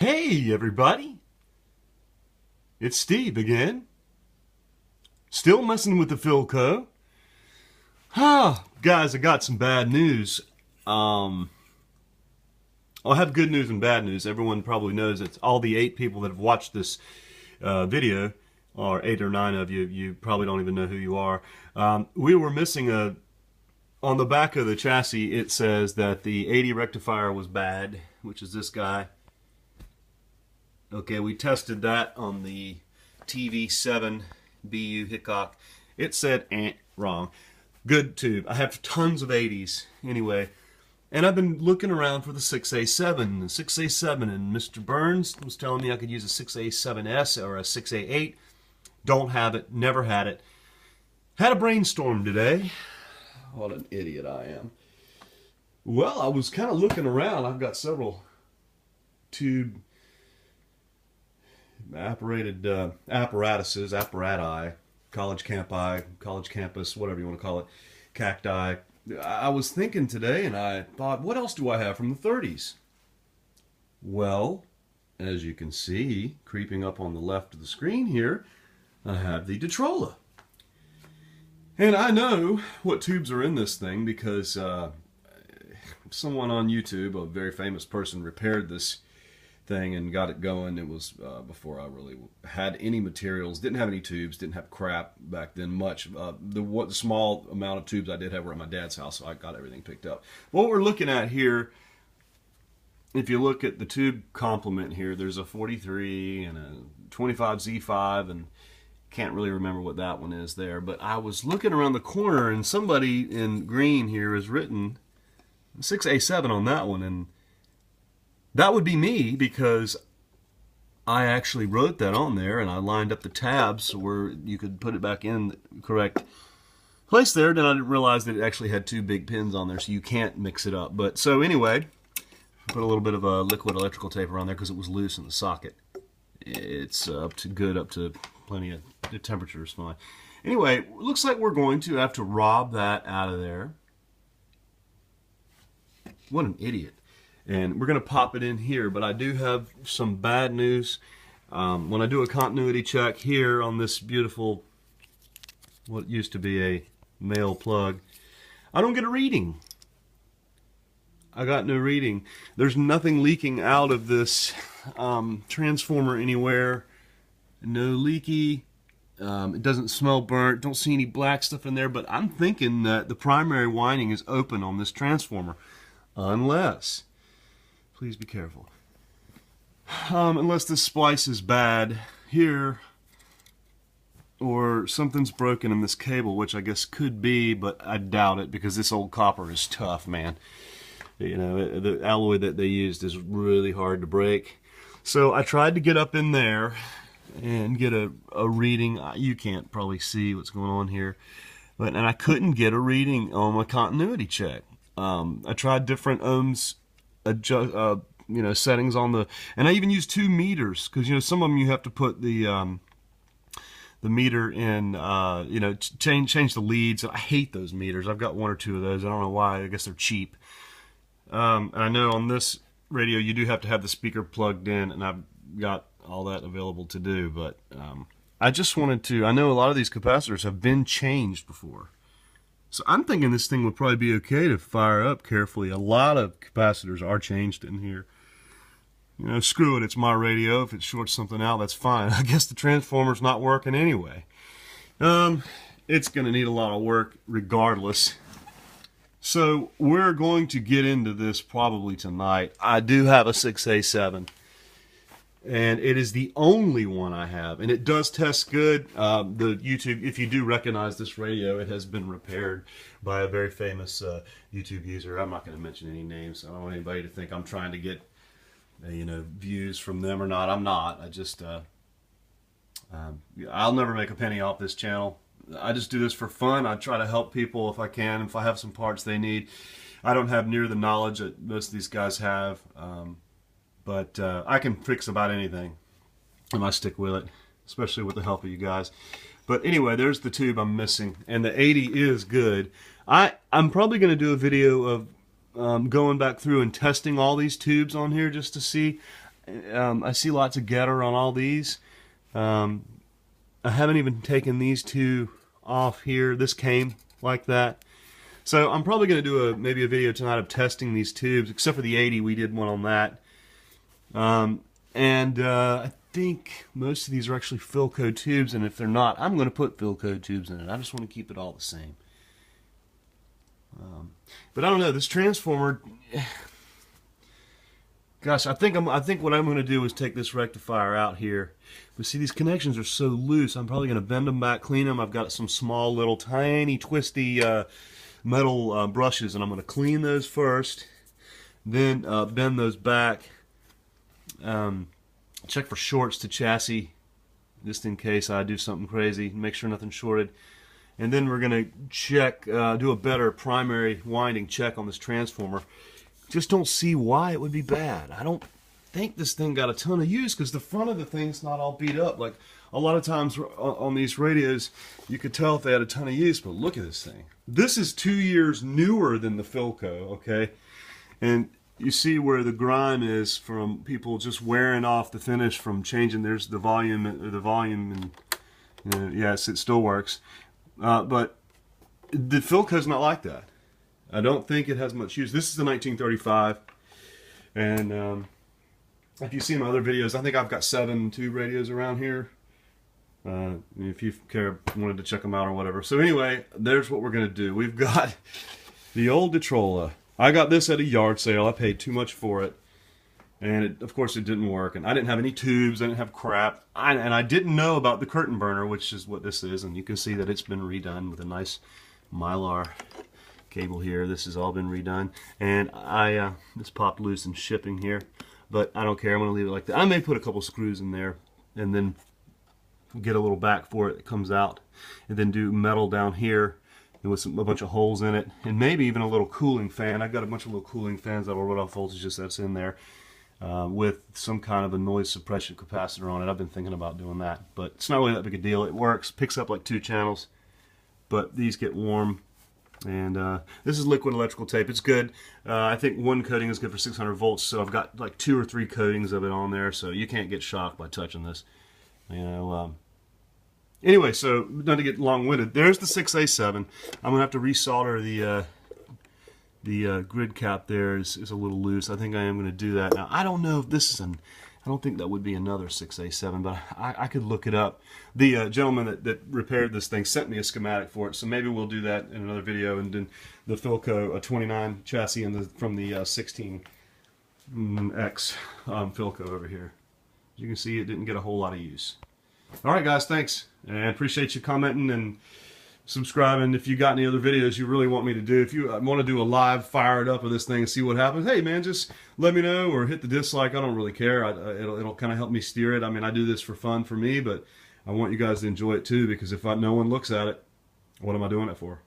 Hey everybody, it's Steve again. Still messing with the Philco. Guys, I got some bad news. I'll have good news and bad news. Everyone probably knows it's all the 8 people that have watched this video, or 8 or 9 of you. You probably don't even know who you are. We were missing on the back of the chassis. It says that the 80 rectifier was bad, which is this guy. Okay, we tested that on the TV7 BU Hickok. It said, wrong. Good tube. I have tons of 80s anyway. And I've been looking around for the 6A7, and 6A7, and Mr. Burns was telling me I could use a 6A7S or a 6A8. Don't have it, never had it. Had a brainstorm today. What an idiot I am. Well, I was kind of looking around. I've got several tube apparati, college campus, whatever you want to call it, cacti. I was thinking today, and I thought, what else do I have from the 30s? Well, as you can see, creeping up on the left of the screen here, I have the Detrola. And I know what tubes are in this thing because someone on YouTube, a very famous person, repaired this thing and got it going. It was before I really had any materials, didn't have any tubes, didn't have crap back then much. The small amount of tubes I did have were at my dad's house, so I got everything picked up. What we're looking at here, if you look at the tube complement here, there's a 43 and a 25 Z5, and can't really remember what that one is there, but I was looking around the corner and somebody in green here has written 6A7 on that one, and that would be me because I actually wrote that on there and I lined up the tabs where you could put it back in the correct place there. Then I didn't realize that it actually had 2 big pins on there, so you can't mix it up. But so anyway, put a little bit of a liquid electrical tape around there because it was loose in the socket. It's up to plenty of the temperature is fine. Anyway, looks like we're going to have to rob that out of there. What an idiot. And we're going to pop it in here, but I do have some bad news. When I do a continuity check here on this beautiful, what used to be a male plug, I don't get a reading. I got no reading. There's nothing leaking out of this transformer anywhere. No leaky. It doesn't smell burnt. Don't see any black stuff in there, but I'm thinking that the primary winding is open on this transformer. Unless... Please be careful. Unless this splice is bad here, or something's broken in this cable, which I guess could be, but I doubt it because this old copper is tough, man. You know, the alloy that they used is really hard to break. So I tried to get up in there and get a reading. You can't probably see what's going on here, and I couldn't get a reading on my continuity check. I tried different ohms settings on the, and I even used 2 meters because some of them you have to put the meter in, change the leads. I hate those meters. I've got 1 or 2 of those. I don't know why. I guess they're cheap. And I know on this radio you do have to have the speaker plugged in, and I've got all that available to do. But I just wanted to. I know a lot of these capacitors have been changed before. So I'm thinking this thing would probably be okay to fire up carefully. A lot of capacitors are changed in here. Screw it, it's my radio. If it shorts something out, that's fine. I guess the transformer's not working anyway. It's going to need a lot of work regardless. So we're going to get into this probably tonight. I do have a 6A7. And it is the only one I have, and it does test good. The YouTube, if you do recognize this radio, it has been repaired by a very famous YouTube user. I'm not going to mention any names. I don't want anybody to think I'm trying to get views from them or not. I'm not. I just I'll never make a penny off this channel. I just do this for fun. I try to help people if I can. If I have some parts they need, I don't have near the knowledge that most of these guys have. But I can fix about anything, and I stick with it, especially with the help of you guys. But anyway, there's the tube I'm missing, and the 80 is good. I'm probably going to do a video of going back through and testing all these tubes on here just to see. I see lots of getter on all these. I haven't even taken these two off here. This came like that. So I'm probably going to do maybe a video tonight of testing these tubes, except for the 80, we did one on that. I think most of these are actually Philco tubes, and if they're not, I'm going to put Philco tubes in it. I just want to keep it all the same. But I don't know, this transformer, gosh, I think what I'm going to do is take this rectifier out here. But see, these connections are so loose, I'm probably going to bend them back, clean them. I've got some small little tiny twisty metal brushes, and I'm going to clean those first, then bend those back. Check for shorts to chassis, just in case I do something crazy. Make sure nothing's shorted. And then we're going to check, do a better primary winding check on this transformer. Just don't see why it would be bad. I don't think this thing got a ton of use because the front of the thing's not all beat up. Like a lot of times on these radios, you could tell if they had a ton of use, but look at this thing. This is 2 years newer than the Philco, okay? And you see where the grime is from people just wearing off the finish from changing. There's the volume, and yes, it still works. But the Philco's not like that. I don't think it has much use. This is the 1935, and if you see my other videos, I think I've got 7 tube radios around here. If you wanted to check them out or whatever. So anyway, there's what we're going to do. We've got the old Detrola. I got this at a yard sale. I paid too much for it, and of course it didn't work. And I didn't have any tubes. I didn't have crap. And I didn't know about the curtain burner, which is what this is. And you can see that it's been redone with a nice Mylar cable here. This has all been redone. And this popped loose in shipping here, but I don't care. I'm going to leave it like that. I may put a couple screws in there, and then get a little back for it that comes out, and then do metal down here with a bunch of holes in it, and maybe even a little cooling fan. I've got a bunch of little cooling fans that will run off voltages that's in there, with some kind of a noise suppression capacitor on it. I've been thinking about doing that, but it's not really that big a deal. It works, picks up like 2 channels, but these get warm. And this is liquid electrical tape. It's good. I think 1 coating is good for 600 volts, so I've got like 2 or 3 coatings of it on there, so you can't get shocked by touching this. You know. Anyway, so not to get long-winded, there's the 6A7. I'm gonna have to resolder the grid cap. There is a little loose. I think I am gonna do that. Now I don't know if this is I don't think that would be another 6A7, but I could look it up. The gentleman that repaired this thing sent me a schematic for it, so maybe we'll do that in another video. And then the Philco, a 29 chassis, and from the 16X Philco over here. As you can see, it didn't get a whole lot of use. All right, guys, thanks, and appreciate you commenting and subscribing. If you got any other videos you really want me to do, if you want to do a live fire it up of this thing and see what happens, hey man, just let me know, or hit the dislike. I don't really care. It'll kind of help me steer it. I mean, I do this for fun for me, but I want you guys to enjoy it too, because if no one looks at it, what am I doing it for?